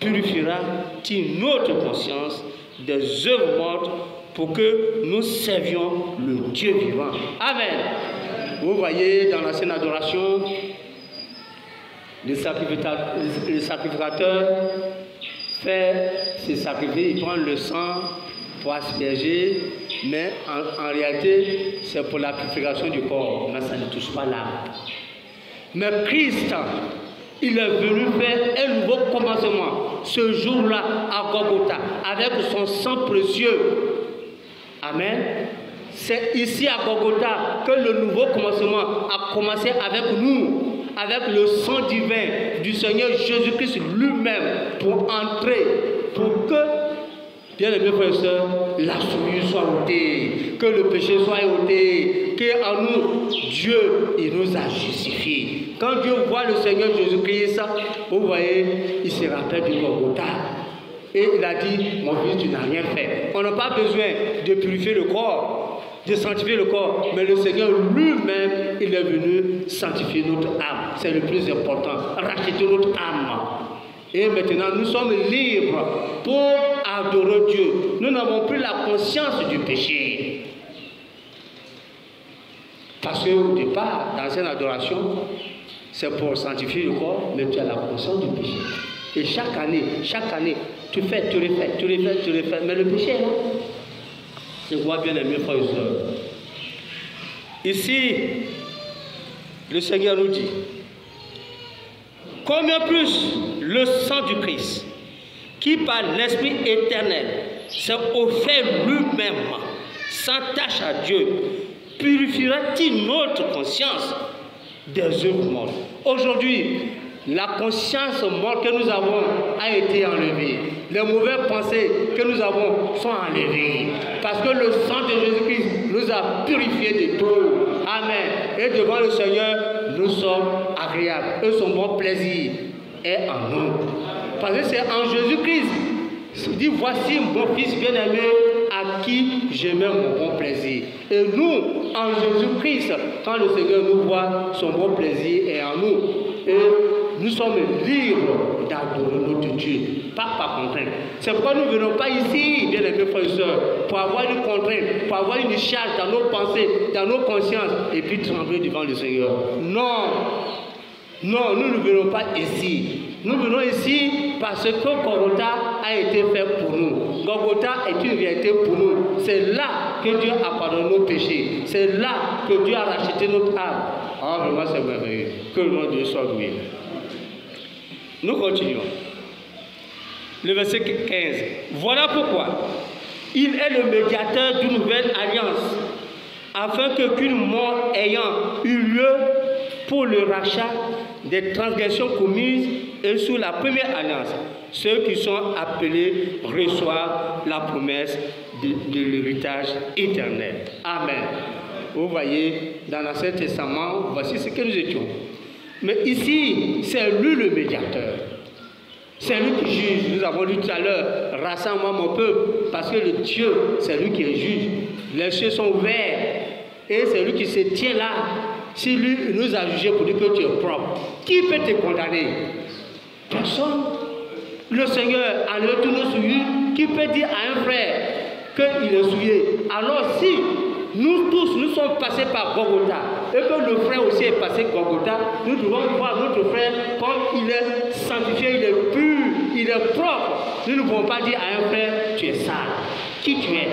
purifiera-t-il notre conscience des œuvres mortes pour que nous servions le Dieu vivant. Amen. Vous voyez, dans l'ancienne adoration, le sacrificateur fait ses sacrifices, il prend le sang pour asperger, mais en réalité, c'est pour la purification du corps, mais ça ne touche pas l'âme. Mais Christ, il est venu faire un nouveau commencement ce jour-là à Golgotha avec son sang précieux. Amen. C'est ici à Golgotha que le nouveau commencement a commencé avec nous, avec le sang divin du Seigneur Jésus-Christ lui-même pour entrer, pour que, bien aimés frères et sœurs, la souillure soit ôtée, que le péché soit ôté, qu'en nous, Dieu, il nous a justifiés. Quand Dieu voit le Seigneur Jésus-Christ, vous voyez, il se rappelle du Golgotha. Et il a dit, mon fils, tu n'as rien fait. On n'a pas besoin de purifier le corps, de sanctifier le corps, mais le Seigneur lui-même, il est venu sanctifier notre âme. C'est le plus important, racheter notre âme. Et maintenant, nous sommes libres pour adorer Dieu. Nous n'avons plus la conscience du péché. Parce qu'au départ, dans cette adoration, c'est pour sanctifier le corps, mais tu as la conscience du péché. Et chaque année, tu fais, tu refais. Mais le péché est là. Je vois bien aimé frères et sœurs. Ici, le Seigneur nous dit, combien plus le sang du Christ, qui par l'Esprit éternel s'est offert lui-même sans tâche à Dieu, purifiera-t-il notre conscience des œuvres mortes. Aujourd'hui, la conscience morte que nous avons a été enlevée. Les mauvaises pensées que nous avons sont enlevées. Parce que le sang de Jésus-Christ nous a purifiés de tout. Amen. Et devant le Seigneur, nous sommes agréables. Et son bon plaisir est en nous. Parce que c'est en Jésus-Christ. Il dit, voici mon fils bien-aimé à qui je mets mon bon plaisir. Et nous, en Jésus-Christ, quand le Seigneur nous voit, son bon plaisir est en nous. Et nous sommes libres d'adorer notre Dieu, pas par contrainte. C'est pourquoi nous ne venons pas ici, bien-aimés frères et sœurs, pour avoir une contrainte, pour avoir une charge dans nos pensées, dans nos consciences, et puis trembler devant le Seigneur. Non, non, nous ne venons pas ici. Nous venons ici parce que Golgotha a été fait pour nous. Golgotha est une vérité pour nous. C'est là que Dieu a pardonné nos péchés. C'est là que Dieu a racheté notre âme. Ah, vraiment, c'est merveilleux. Que le nom de Dieu soit loué. Nous continuons. Le verset 15. Voilà pourquoi il est le médiateur d'une nouvelle alliance, afin qu'aucune mort ayant eu lieu pour le rachat des transgressions commises et sous la première alliance, ceux qui sont appelés reçoivent la promesse de l'héritage éternel. Amen. Vous voyez, dans l'Ancien Testament, voici ce que nous étions. Mais ici, c'est lui le médiateur. C'est lui qui juge. Nous avons dit tout à l'heure, rassemble-moi mon peuple, parce que le Dieu, c'est lui qui est juge. Les cieux sont ouverts et c'est lui qui se tient là. Si lui nous a jugé pour dire que tu es propre, qui peut te condamner? Personne. Le Seigneur a levé tous nos souillures. Qui peut dire à un frère qu'il est souillé? Alors si nous tous, nous sommes passés par Golgotha, et que le frère aussi est passé par Golgotha, nous devons voir notre frère comme il est sanctifié, il est pur, il est propre. Nous ne pouvons pas dire à un frère, tu es sale. Qui tu es?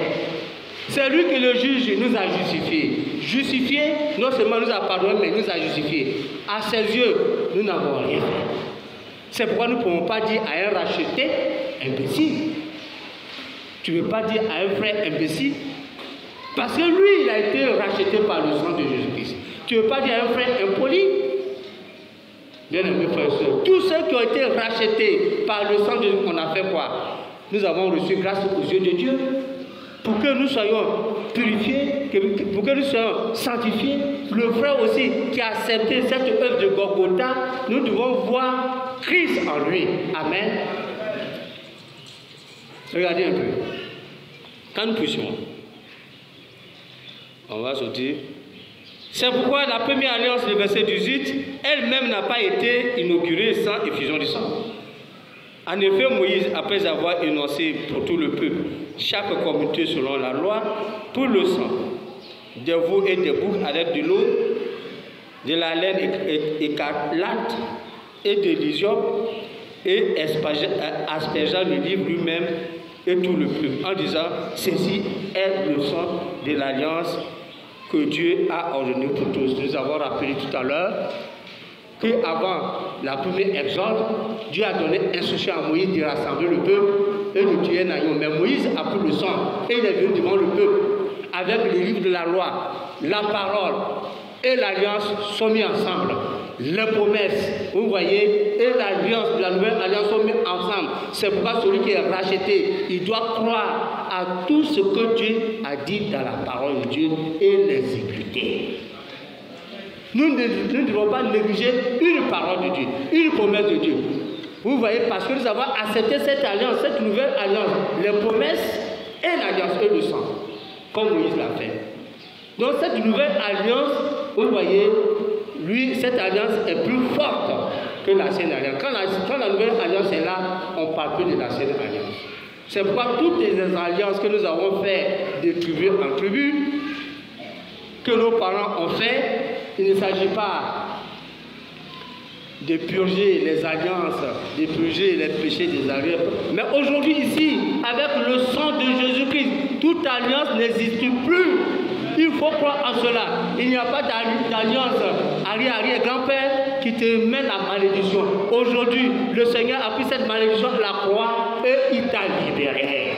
C'est lui qui le juge, nous a justifiés. Justifié, non seulement nous a pardonné, mais nous a justifiés. À ses yeux, nous n'avons rien fait. C'est pourquoi nous ne pouvons pas dire à un racheté, imbécile. Tu ne veux pas dire à un frère imbécile, parce que lui, il a été racheté par le sang de Jésus-Christ. Tu ne veux pas dire à un frère impoli. Bien aimés frères et sœurs, tous ceux qui ont été rachetés par le sang de Jésus, on a fait quoi? Nous avons reçu grâce aux yeux de Dieu. Pour que nous soyons purifiés, pour que nous soyons sanctifiés, le frère aussi qui a accepté cette œuvre de Golgotha, nous devons voir Christ en lui. Amen. Regardez un peu. Quand nous puissions, on va sortir. C'est pourquoi la première alliance, le verset 18, elle-même n'a pas été inaugurée sans effusion du sang. En effet, Moïse, après avoir énoncé pour tout le peuple chaque communauté selon la loi, pour le sang, des veaux et des boucs à l'aide de l'eau, de la laine écarlate et de l'hysope, et aspergeant le livre lui-même et tout le peuple, en disant, ceci est le sang de l'alliance que Dieu a ordonné pour tous. Nous avons rappelé tout à l'heure qu'avant la première exode, Dieu a donné instruction à Moïse de rassembler le peuple et de tuer un agneau. Mais Moïse a pris le sang et il est venu devant le peuple avec les livres de la loi, la parole et l'alliance sont mis ensemble. Les promesses, vous voyez, et l'alliance, la nouvelle alliance sont mis ensemble. C'est pourquoi celui qui est racheté, il doit croire à tout ce que Dieu a dit dans la parole de Dieu et l'exécuter. Nous ne devons pas négliger une parole de Dieu, une promesse de Dieu. Vous voyez, parce que nous avons accepté cette alliance, cette nouvelle alliance, les promesses et l'alliance et le sang, comme Moïse l'a fait. Donc cette nouvelle alliance, vous voyez, lui, cette alliance est plus forte que l'ancienne alliance. Quand la nouvelle alliance est là, on ne parle plus de l'ancienne alliance. C'est pourquoi toutes les alliances que nous avons faites de tribu en tribu, que nos parents ont fait, il ne s'agit pas de purger les alliances, de purger les péchés des alliances. Mais aujourd'hui ici, avec le sang de Jésus-Christ, toute alliance n'existe plus. Il faut croire en cela. Il n'y a pas d'alliance arrière-grand-père qui te met la malédiction. Aujourd'hui, le Seigneur a pris cette malédiction à la croix et il t'a libéré.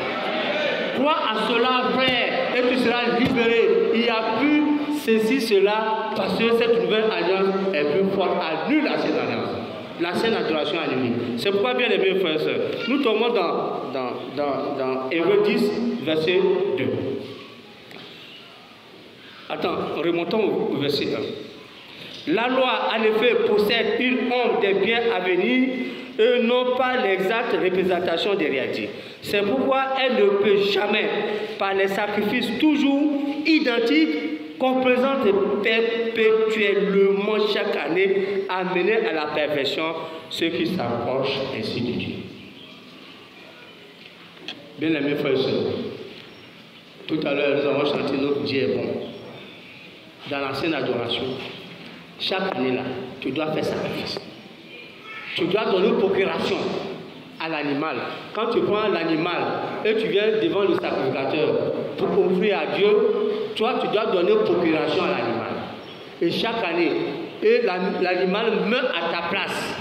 Crois à cela, frère, et tu seras libéré. Il n'y a plus ceci, cela, parce que cette nouvelle alliance est plus forte. Annule l'ancienne alliance. L'ancienne adoration annulée. C'est pourquoi, bien aimés frères et sœurs, nous tombons dans Hébreux 10, verset 2. Attends, remontons au verset 1. La loi, en effet, possède une ombre des biens à venir et non pas l'exacte représentation des réalités. C'est pourquoi elle ne peut jamais, par les sacrifices toujours identiques, qu'on présente perpétuellement chaque année, amener à la perfection ceux qui s'approchent ainsi de Dieu. Bien aimés frères et sœurs, tout à l'heure nous avons chanté notre Dieu est bon. Dans l'ancienne adoration, chaque année là, tu dois faire sacrifice. Tu dois donner procuration à l'animal. Quand tu prends l'animal et tu viens devant le sacrificateur pour offrir à Dieu, toi tu dois donner procuration à l'animal. Et chaque année, l'animal meurt à ta place.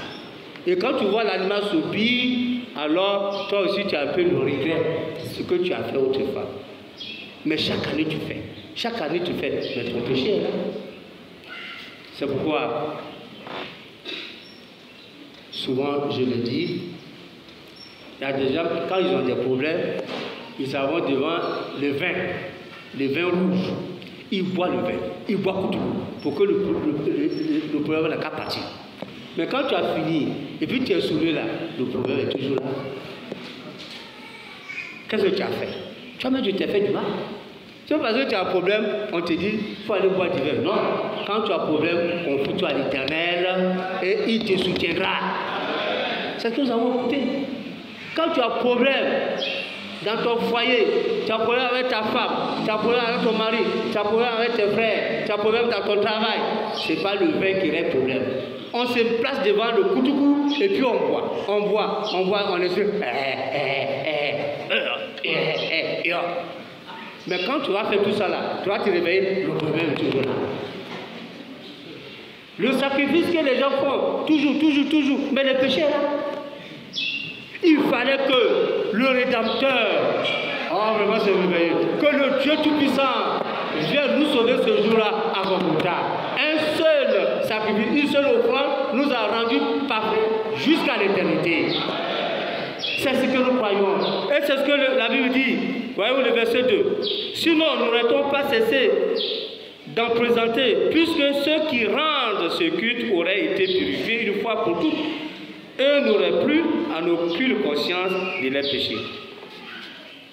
Et quand tu vois l'animal subir, alors toi aussi tu as un peu le regret de ce que tu as fait autrefois. Mais chaque année tu fais. Chaque année tu fais. Mais ton péché est là. C'est pourquoi, souvent je le dis, il y a des gens, quand ils ont des problèmes, ils vont devant le vin rouge. Ils boivent le vin, ils boivent tout pour que le problème n'a qu'à partir. Mais quand tu as fini, et puis tu es saoulé là, le problème est toujours là. Qu'est-ce que tu as fait? Toi-même, tu t'es fait du mal. C'est parce que tu as un problème, on te dit, il faut aller boire du vin. Non, quand tu as un problème, on fout toi à l'Éternel et il te soutiendra. C'est ce que nous avons écouté. Quand tu as un problème dans ton foyer, tu as un problème avec ta femme, tu as un problème avec ton mari, tu as un problème avec tes frères, tu as un problème dans ton travail, ce n'est pas le vin qui règle le problème. On se place devant le coutou et puis on boit, on est sûr. Mais quand tu vas faire tout ça là, tu vas te réveiller, le problème est toujours là. Le sacrifice que les gens font, toujours, mais le péché est là. Il fallait que le Rédempteur, vraiment c'est merveilleux, que le Dieu Tout-Puissant vienne nous sauver ce jour-là à Golgotha. Un seul sacrifice, une seule offrande nous a rendu parfaits jusqu'à l'éternité. C'est ce que nous croyons. Et c'est ce que la Bible dit. Voyez-vous le verset 2. Sinon, nous n'aurions pas cessé d'en présenter, puisque ceux qui rendent ce culte auraient été purifiés une fois pour toutes et n'auraient plus en aucune conscience de leurs péchés.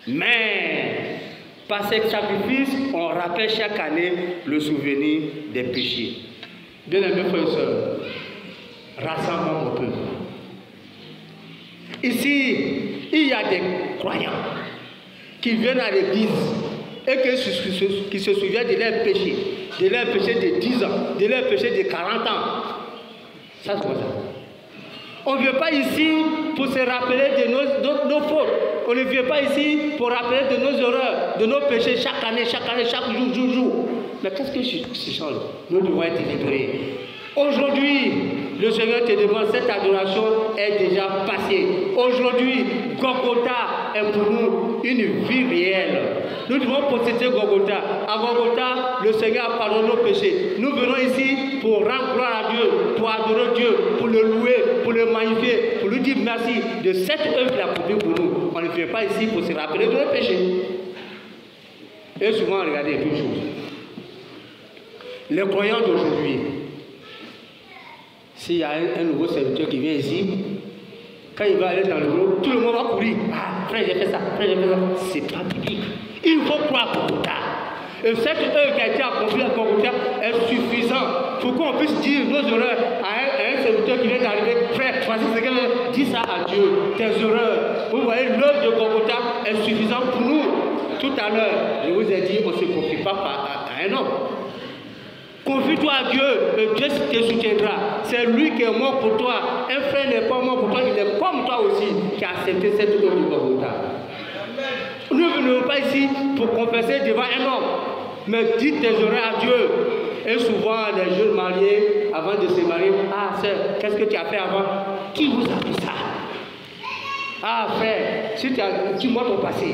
Mais, par ces sacrifices, on rappelle chaque année le souvenir des péchés. Bien aimés frères et sœurs, rassemblons mon peuple. Ici, il y a des croyants qui viennent à l'église et qui se souviennent de leurs péchés de 10 ans, de leurs péchés de 40 ans. Ça, c'est quoi ça? On ne vient pas ici pour se rappeler de nos fautes. On ne vient pas ici pour rappeler de nos erreurs, de nos péchés chaque année, chaque jour. Mais qu'est-ce que ce change? Nous devons être libérés. Aujourd'hui, le Seigneur te demande, cette adoration est déjà passée. Aujourd'hui, Golgotha est pour nous une vie réelle. Nous devons posséder Golgotha. À Golgotha, le Seigneur a pardonné nos péchés. Nous venons ici pour rendre gloire à Dieu, pour adorer Dieu, pour le louer, pour le magnifier, pour lui dire merci de cette œuvre qu'il a accomplie pour nous. On ne vient pas ici pour se rappeler de nos péchés. Et souvent, regardez une chose. Les croyants d'aujourd'hui, s'il y a un nouveau serviteur qui vient ici, Quand il va aller dans le groupe, tout le monde va courir. Ah, frère, j'ai fait ça, frère, j'ai fait ça. C'est pas biblique. Il faut croire Golgotha. Et cette œuvre qui a été accomplie à Golgotha est suffisante pour qu'on puisse dire nos erreurs à un serviteur qui vient d'arriver. Frère, voici ce qu'elle dit ça à Dieu. Tes erreurs. Vous voyez, l'œuvre de Golgotha est suffisante pour nous. Tout à l'heure, je vous ai dit, on ne se confie pas à un homme. Confie-toi à Dieu, et Dieu te soutiendra. C'est lui qui est mort pour toi. Un frère n'est pas mort pour toi, il est comme toi aussi qui a accepté cette œuvre de Golgotha. Nous ne venons pas ici pour confesser devant un homme, mais dites tes erreurs à Dieu. Et souvent, les jeunes mariés, avant de se marier, ah sœur, qu'est-ce que tu as fait avant? Qui vous a dit ça? Ah frère, si dis-moi ton passé.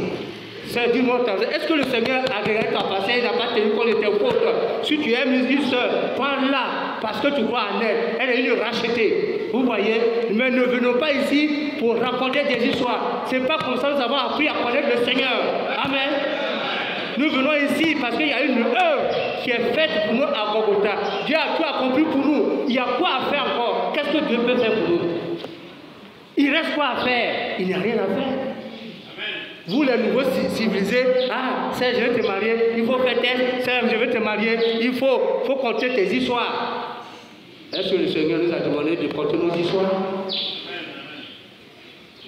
Sœur, dis-moi ton passé. Est-ce que le Seigneur a regardé ton passé? Il n'a pas tenu compte de tes fautes. Si tu aimes une sœur, prends-la parce que tu crois en elle. Elle est une rachetée. Vous voyez? Mais ne venons pas ici pour raconter des histoires. Ce n'est pas comme ça que nous avons appris à connaître le Seigneur. Amen. Nous venons ici parce qu'il y a une œuvre qui est faite pour nous à Golgotha. Dieu a tout accompli pour nous. Il y a quoi à faire encore? Qu'est-ce que Dieu peut faire pour nous? Il reste quoi à faire? Il n'y a rien à faire. Vous les nouveaux civilisés, ah, Serge, je vais te marier, il faut faire tel, Serge, je vais te marier, il faut compter tes histoires. Est-ce que le Seigneur nous a demandé de compter nos histoires?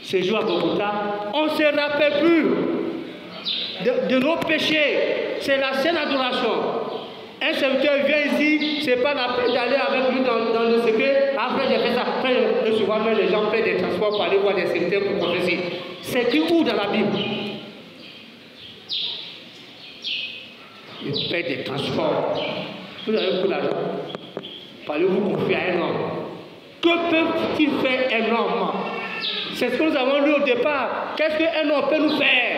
Ces jours à Golgotha, on ne se rappelle plus de nos péchés. C'est la saine adoration. Un serviteur vient ici, ce n'est pas la peine d'aller avec lui dans le secret. Après, j'ai fait ça. Après, souvent, même les gens paient des transports pour aller voir des serviteurs pour confesser. C'est écrit où dans la Bible? Ils paient des transports. Vous avez beaucoup d'argent. Parlez-vous confier à un homme. Que peut-il faire un homme? C'est ce que nous avons lu au départ. Qu'est-ce qu'un homme peut nous faire?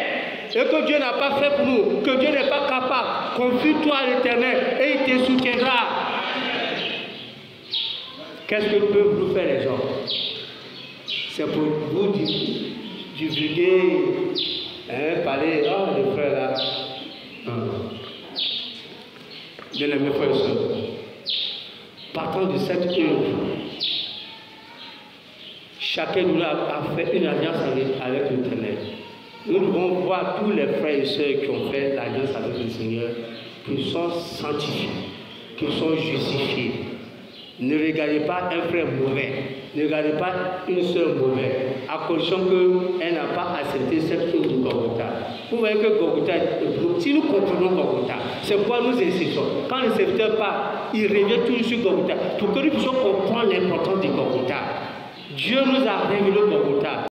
Et que Dieu n'a pas fait pour nous, que Dieu n'est pas capable. Confie-toi à l'Éternel et il te soutiendra. Qu'est-ce que peuvent nous faire les hommes? C'est pour vous divulguer, parler, oh les frères là. Bien aimés frères et sœurs, partant de cette œuvre, chacun de nous a fait une alliance avec l'Éternel. Nous devons voir tous les frères et sœurs qui ont fait l'alliance avec le Seigneur, qui sont sanctifiés, qui sont justifiés. Ne regardez pas un frère mauvais, ne regardez pas une sœur mauvaise, à condition qu'elle n'a pas accepté cette chose de Golgotha. Vous voyez que Golgotha, si nous comprenons Golgotha, c'est quoi nous insistons. Quand le serviteur part, il revient toujours sur Golgotha, pour que nous puissions comprendre l'importance de Golgotha. Dieu nous a révélé Golgotha.